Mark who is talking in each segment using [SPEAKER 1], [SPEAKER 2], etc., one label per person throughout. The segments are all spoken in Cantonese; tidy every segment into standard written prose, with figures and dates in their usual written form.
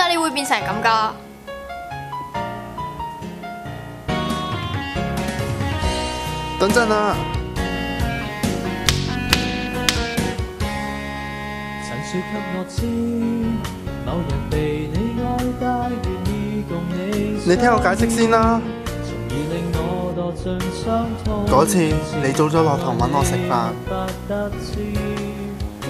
[SPEAKER 1] 解你會變成咁㗎？
[SPEAKER 2] 等陣啊！
[SPEAKER 3] 曾說給我知，某人被你愛戴，願意共你。
[SPEAKER 2] 你聽我解釋先啦。
[SPEAKER 3] 從而令我墮進傷痛。
[SPEAKER 2] 嗰次你早咗落堂揾我食飯。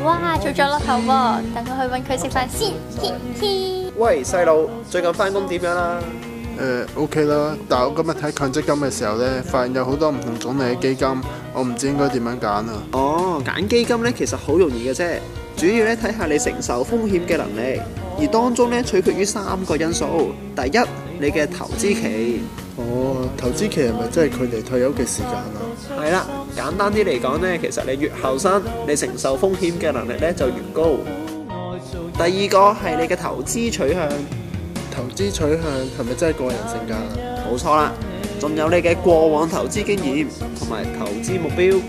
[SPEAKER 1] 哇，早咗落頭喎，等我去揾佢食飯先。嘻嘻。
[SPEAKER 4] 喂，細路，最近返工點樣啦
[SPEAKER 2] ？OK 啦，但係我今日睇強積金嘅時候呢，發現有好多唔同種類嘅基金，我唔知應該點樣揀啊。
[SPEAKER 4] 哦，揀基金呢其實好容易嘅啫，主要呢睇下你承受風險嘅能力，而當中呢取決於3個因素。第一，你嘅投資期。
[SPEAKER 2] 哦，投資期係咪真係距離退休嘅時間啊？
[SPEAKER 4] 係啦，簡單啲嚟講呢，其實你越後生，你承受風險嘅能力呢就越高。第二個係你嘅投資取向。
[SPEAKER 2] 投資取向係咪真係個人性格啊？
[SPEAKER 4] 冇錯啦，仲有你嘅過往投資經驗同埋投資目標，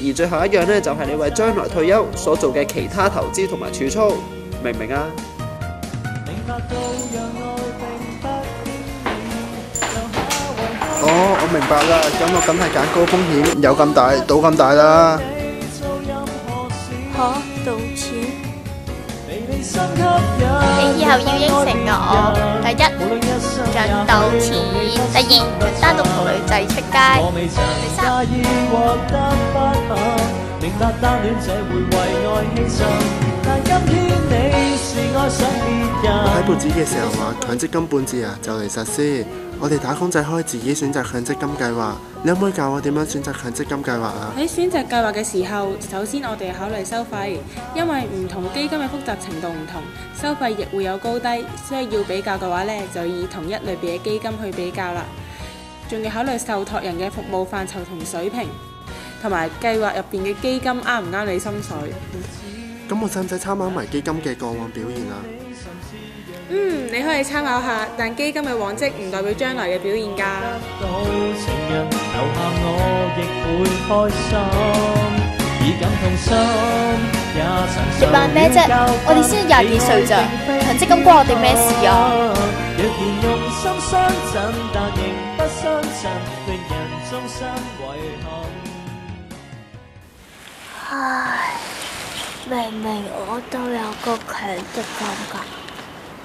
[SPEAKER 4] 而最後一樣呢，就係你為將來退休所做嘅其他投資同埋儲蓄，明唔明啊？
[SPEAKER 2] 哦，我明白啦，咁我梗係揀高風險，有咁大，賭咁大啦。
[SPEAKER 1] 嚇，賭錢？你以後要應承我，第一唔準賭錢，第二唔準單獨同女仔出街，第三。
[SPEAKER 2] 我睇報紙嘅時候話強積金半自啊就嚟實施，我哋打工仔可以自己選擇強積金計劃。你可唔可以教我點樣選擇強積金計劃啊？
[SPEAKER 5] 喺選擇計劃嘅時候，首先我哋考慮收費，因為唔同基金嘅複雜程度唔同，收費亦會有高低，所以要比較嘅話呢，就以同一類別嘅基金去比較啦。仲要考慮受託人嘅服務範疇同水平，同埋計劃入邊嘅基金啱唔啱你心水。
[SPEAKER 2] 咁我使唔使參考埋基金嘅過往表現啊？
[SPEAKER 5] 你可以參考下，但基金嘅往績唔代表將來嘅表現㗎。
[SPEAKER 1] 你扮咩啫？我哋先係22歲咋，強積金關我哋咩事啊？
[SPEAKER 6] 唉，明明我都有個強積金㗎。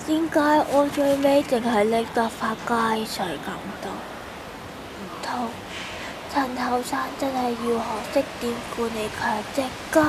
[SPEAKER 6] 點解我最尾淨係拎得返雞碎咁多？唔通趁後生真係要學識點管理強積金？